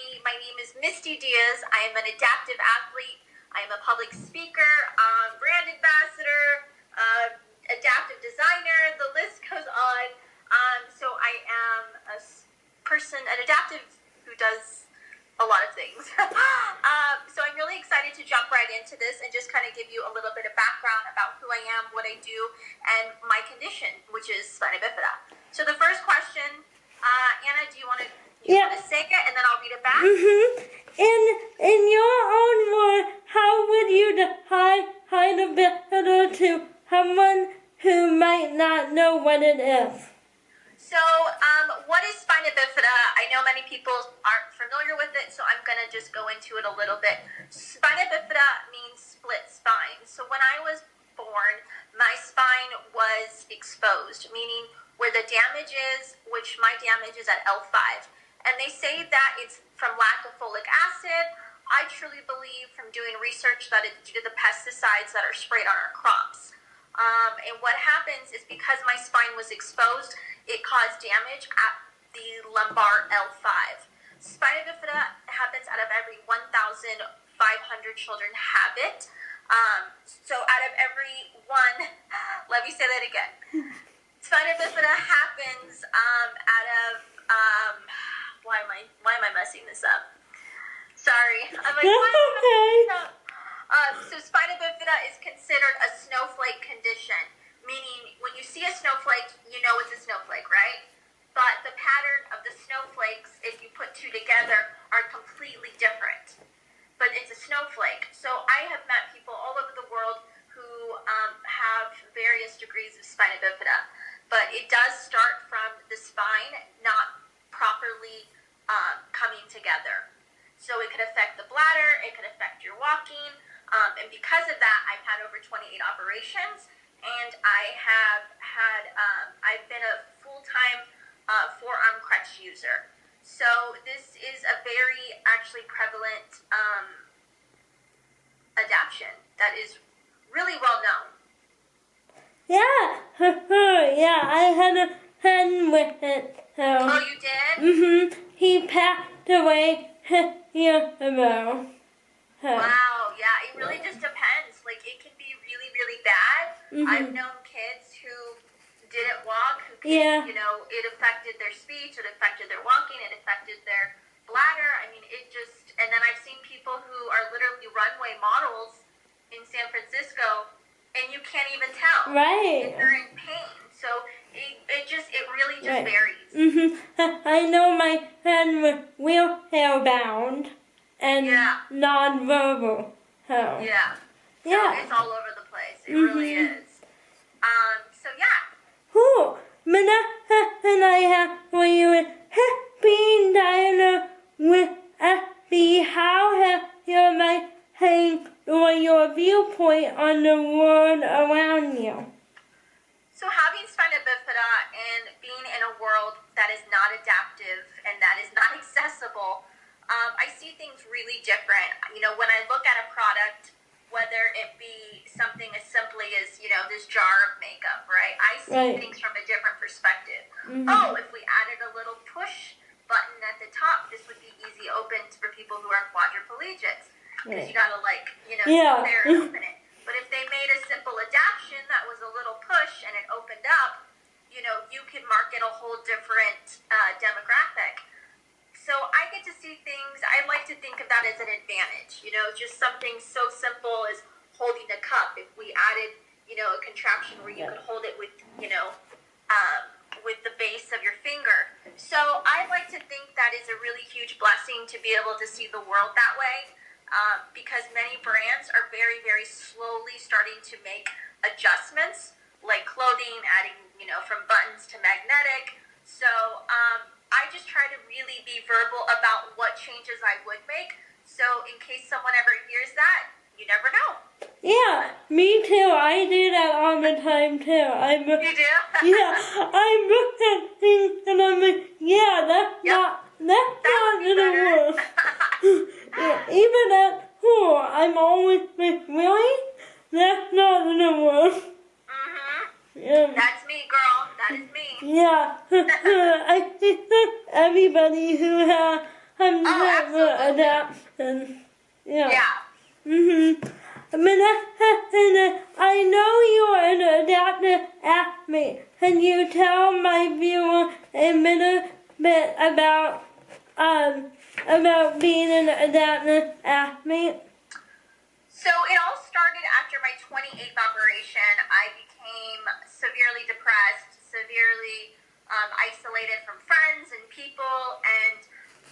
me. My name is Misty Diaz. I am an adaptive athlete. I am a public speaker, brand ambassador, adaptive designer. The list goes on. So I am an adaptive who does a lot of things. So I'm really excited to jump right into this and just kind of give you a little bit of background about who I am, what I do, and my condition, which is spina bifida. So the first question, Anna, do you want to say it and then I'll read it back? In your own word, how would you define spina bifida to someone who might not know what it is? So, what is spina bifida? I know many people aren't familiar with it, so I'm going to just go into it a little bit. Spina bifida means split spine. So when I was born, my spine was exposed, meaning where the damage is, which my damage is at L5. And they say that it's from lack of folic acid. I truly believe from doing research that it's due to the pesticides that are sprayed on our crops. And what happens is because my spine was exposed, it caused damage at the lumbar L5. Spina bifida happens out of every 1,500 children have it. So out of every one, let me say that again. Spina bifida happens out of, why am I messing this up? Sorry. I'm like, why am I messing this up? So spina bifida is considered a snowflake condition, meaning when you see a snowflake, you know it's a snowflake, right? But the pattern of the snowflakes, if you put two together, are completely different. But it's a snowflake. So I have met people all over the world who have various degrees of spina bifida. But it does start from the spine not properly coming together. So it could affect the bladder, it could affect your walking. And because of that, I've had over 28 operations, and I've been a full-time forearm crutch user. So this is a very actually prevalent adaptation that is really well known. Yeah, yeah, I had a friend with it. So. Oh, you did? He passed away years ago. Wow, yeah, it really just depends. Like, it can be really, really bad. I've known kids who didn't walk, who could, it affected their speech, it affected their walking, it affected their bladder. I mean, and then I've seen people who are literally runway models in San Francisco, and you can't even tell. Right. And they're in pain. So it really just varies. I know my friend was wheelchair bound and non-verbal. So. Yeah. So it's all over the place. It really is. So yeah. Cool. Vanessa and I have for you being diagnosed with SB. How have your life changed or your viewpoint on the world around you? So having spina bifida and being in a world that is not adaptive and that is not accessible, I see things really different. You know, when I look at a product, whether it be something as simply as, this jar of makeup, right? I see things from a different perspective. Oh, if we added a little push button at the top, this would be easy open for people who are quadriplegics. Because you gotta sit there and open it. But if they made a simple adaptation that was a little push and it opened up, you could market a whole different demographic. So I get to see things, I like to think of that as an advantage, just something so simple as holding a cup. If we added, a contraption where you could hold it with, with the base of your finger. So I like to think that is a really huge blessing to be able to see the world that way. Because many brands are very, very slowly starting to make adjustments, like clothing, adding, from buttons to magnetic. So I just try to really be verbal about what changes I would make. So in case someone ever hears that, you never know. Yeah, me too. I do that all the time too. You do? Yeah, I look at things and I'm like, that's not in the world. Even at school, I'm always like, really? That's not in the world. Yeah. That's me, girl. That is me. Yeah. I think everybody who has have absolutely. adapt and Yeah. I mean, I know you're an adaptive athlete. Can you tell my viewer a little bit about being an adaptive athlete? So it all started after my 28th operation. I became severely depressed, severely isolated from friends and people, and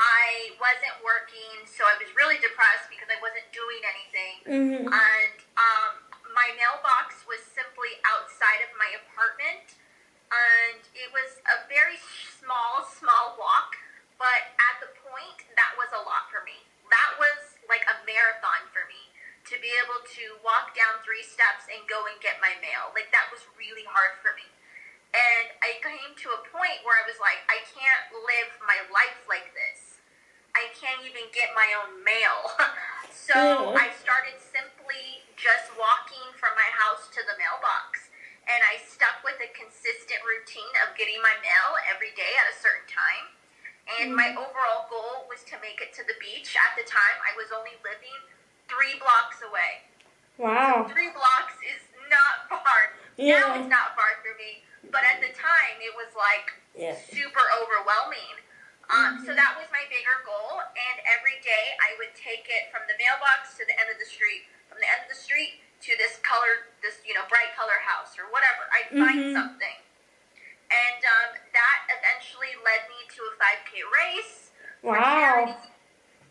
I wasn't working, so I was really depressed because I wasn't doing anything. And my mailbox was simply outside of my apartment, and it was a very small walk, but at the point, that was a lot for me. That was like a marathon for me, to be able to walk down 3 steps and go and get my mail. Like, that was really hard for me. And I came to a point where I was like, I can't live my life like this. I can't even get my own mail. So I started simply just walking from my house to the mailbox. And I stuck with a consistent routine of getting my mail every day at a certain time. And my overall goal was to make it to the beach. At the time, I was only living 3 blocks away. Wow. So 3 blocks is not far. Yeah. Now it's not far for me. But at the time, it was like super overwhelming. So that was my bigger goal. And every day, I would take it from the mailbox to the end of the street. From the end of the street to this bright color house or whatever. I'd find something. And that eventually led me to a 5K race. Wow.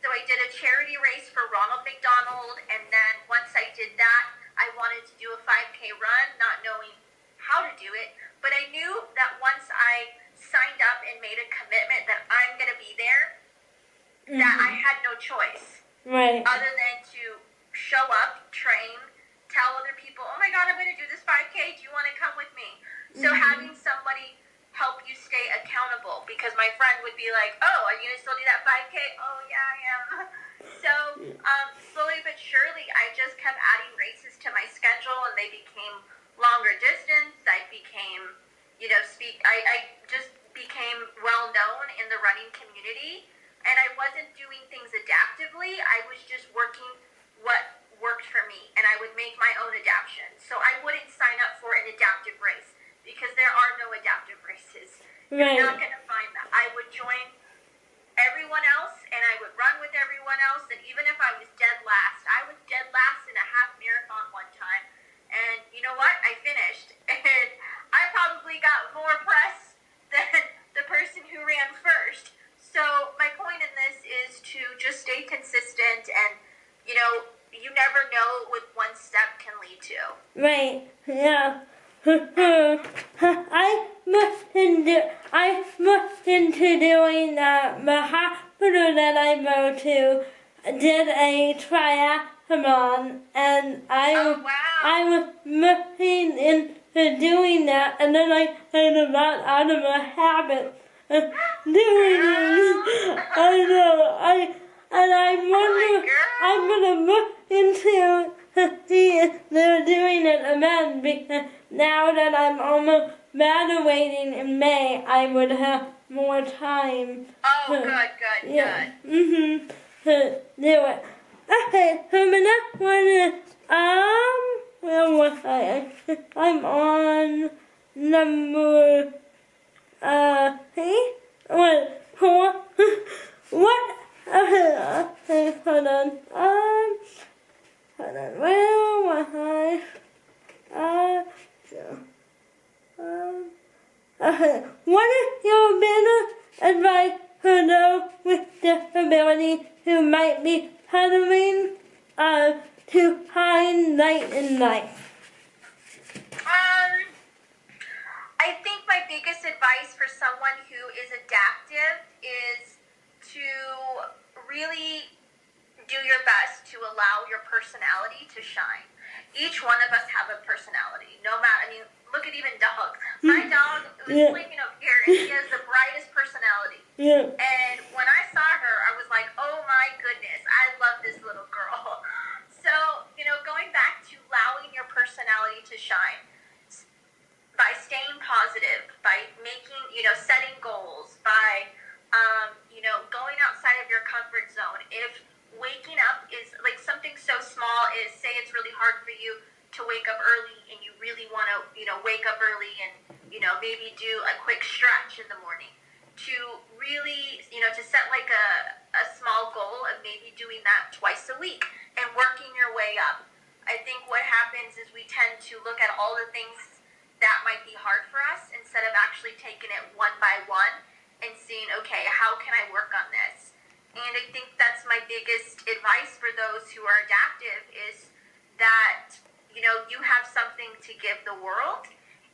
So I did a charity race for Ronald McDonald, and then once I did that, I wanted to do a 5K run, not knowing how to do it. But I knew that once I signed up and made a commitment that I'm going to be there, that I had no choice. Right. Other than to show up, train, tell other people, oh my God, I'm going to do this 5K. Do you want to come with me? So having somebody help you stay accountable, because my friend would be like, oh, are you going to still do that 5K? Oh, yeah, I am. So slowly but surely, I just kept adding races to my schedule, and they became longer distance. I became, I just became well known in the running community, and I wasn't doing things adaptively. I was just working what worked for me, and I would make my own adaptations. So I wouldn't sign up for an adaptive race, because there are no adaptive races. Right. You're not going to find that. I would join everyone else, and I would run with everyone else, and even if I was dead last, I was dead last in a half marathon one time, and you know what? I finished, and I probably got more press than the person who ran first. So my point in this is to just stay consistent, and you never know what one step can lead to. Right. Yeah. I looked into doing the hospital that I go to did a triathlon, and I was looking into doing that, and then I kind of got out of a habit of doing it. I know. I wonder. I'm gonna look into see if they're doing it again, because now that I'm almost graduating in May, I would have more time. Oh, good. To do it. Okay, so the next one is, where was I? I'm on number, four. What? Hold on. Where was I? What is your better advice for those with disabilities who might be struggling to find light in life? I think my biggest advice for someone who is adaptive is to really do your best to allow your personality to shine. Each one of us have a personality. Look at even dogs. My dog was sleeping up here, and he has the brightest personality. Yeah. And when I saw her, I was like, oh my goodness, I love this little girl. So, going back to allowing your personality to shine by staying positive, by making, setting goals, by, going outside of your comfort zone. If waking up is like something so small is, say it's really hard for you to wake up early and you really want to, wake up early and, maybe do a quick stretch in the morning, to really, to set like a small goal of maybe doing that twice a week and working your way up. I think what happens is we tend to look at all the things that might be hard for us instead of actually taking it one by one and seeing, okay, how can I work on this? And I think that's my biggest advice for those who are adaptive is that, you have something to give the world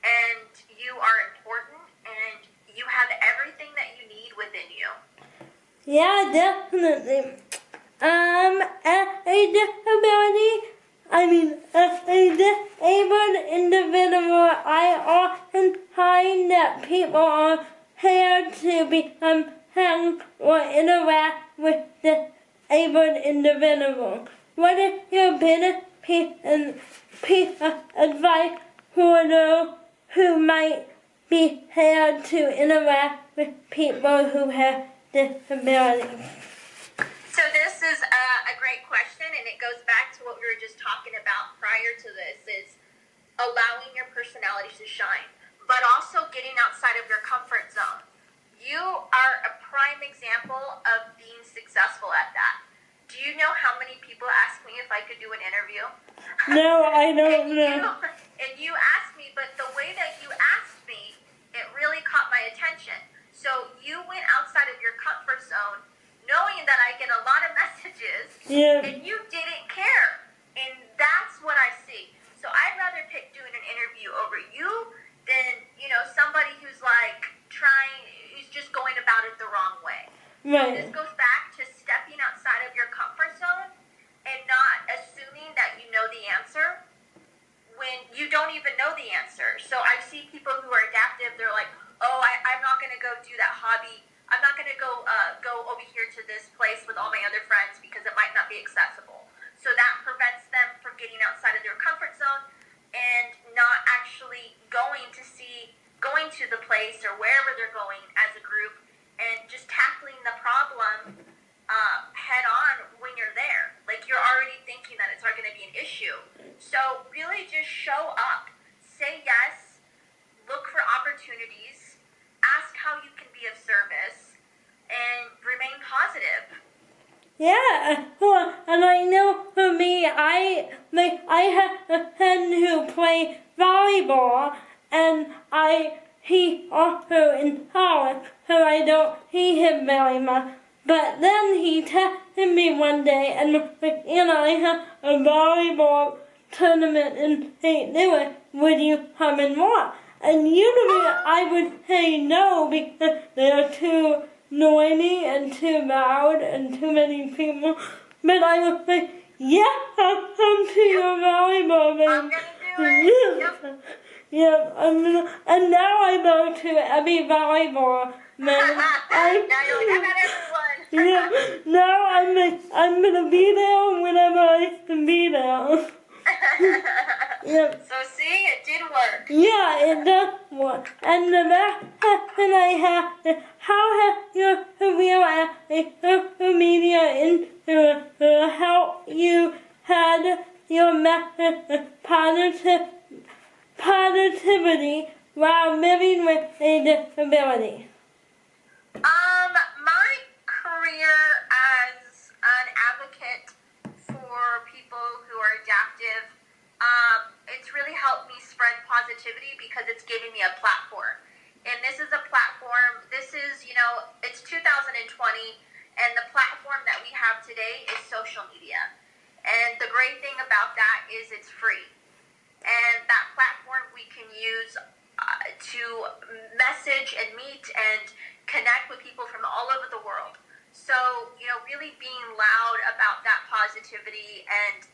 and you are important and you have everything that you need within you. Yeah, definitely. A disability, a disabled individual, I often find that people are here to become friends or interact with disabled individuals. What is your biggest piece of advice for those who might be here to interact with people who have disabilities? So this is a great question, and it goes back to what we were just talking about prior to this, is allowing your personality to shine, but also getting outside of your comfort zone. You are a prime example of being successful at that. Do you know how many people asked me if I could do an interview? No, I don't know. And you asked me, but the way that you asked me, it really caught my attention. So you went outside of your comfort zone, knowing that I get a lot of messages, and you didn't care. And that's what I see. So I'd rather pick doing an interview over you than, somebody who's like who's just going about it the wrong way. Right. This goes back to stepping outside of your comfort zone and not assuming that you know the answer when you don't even know the answer. So I see people who are adaptive, they're like, oh, I'm not going to go do that hobby. I'm not going to go over here to this place with all my other friends because it might not be accessible. So that prevents them from getting outside of their comfort zone and not actually going to the place or wherever they're going as a group and just tackling the problem head on when you're there. Like you're already thinking that it's not going to be an issue. So really just show up, say yes, look for opportunities, ask how you can be of service, and remain positive. Yeah, well, and I know for me, I have a friend who plays volleyball, and he also in college, so I don't see him very much. But then he texted me one day, and I have a volleyball tournament in St. Louis. Would you come and watch? And usually I would say no because they're too noisy and too loud and too many people. But I would say, yeah, I'll come to your volleyball game. I'm gonna do it. Yeah, and now I go to every volleyball match. Now you're like, I got everyone. Now I'm gonna be there whenever I can be there. Yep. So see, it did work. Yeah, it does work. And the last question I have is, how has your career as a social media influencer helped you had your message of positivity while living with a disability? My career as an advocate for people who are adaptive, it's really helped me spread positivity because it's giving me a platform. And this is a platform, it's 2020, and the platform that we have today is social media. And the great thing about that is it's free. And that platform we can use to message and meet and connect with people from all over the world. So, really being loud about that positivity, and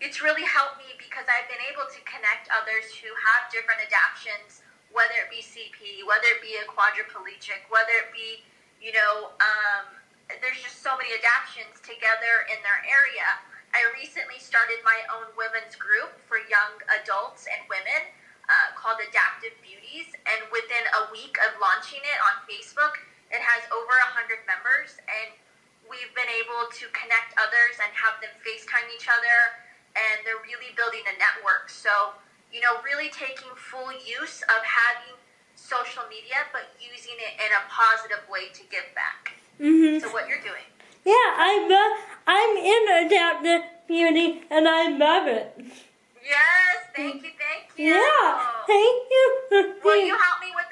it's really helped me because I've been able to connect others who have different adaptations, whether it be CP, whether it be a quadriplegic, whether it be, there's just so many adaptions together in their area. I recently started my own women's group for young adults and women called Adaptive Beauties, and within a week of launching it on Facebook, it has over 100 members, and we've been able to connect others and have them FaceTime each other, and they're really building a network. So, really taking full use of having social media, but using it in a positive way to give back. So what you're doing. Yeah, I'm in adaptive beauty, and I love it. Yes, thank you. Yeah, thank you. Will you help me with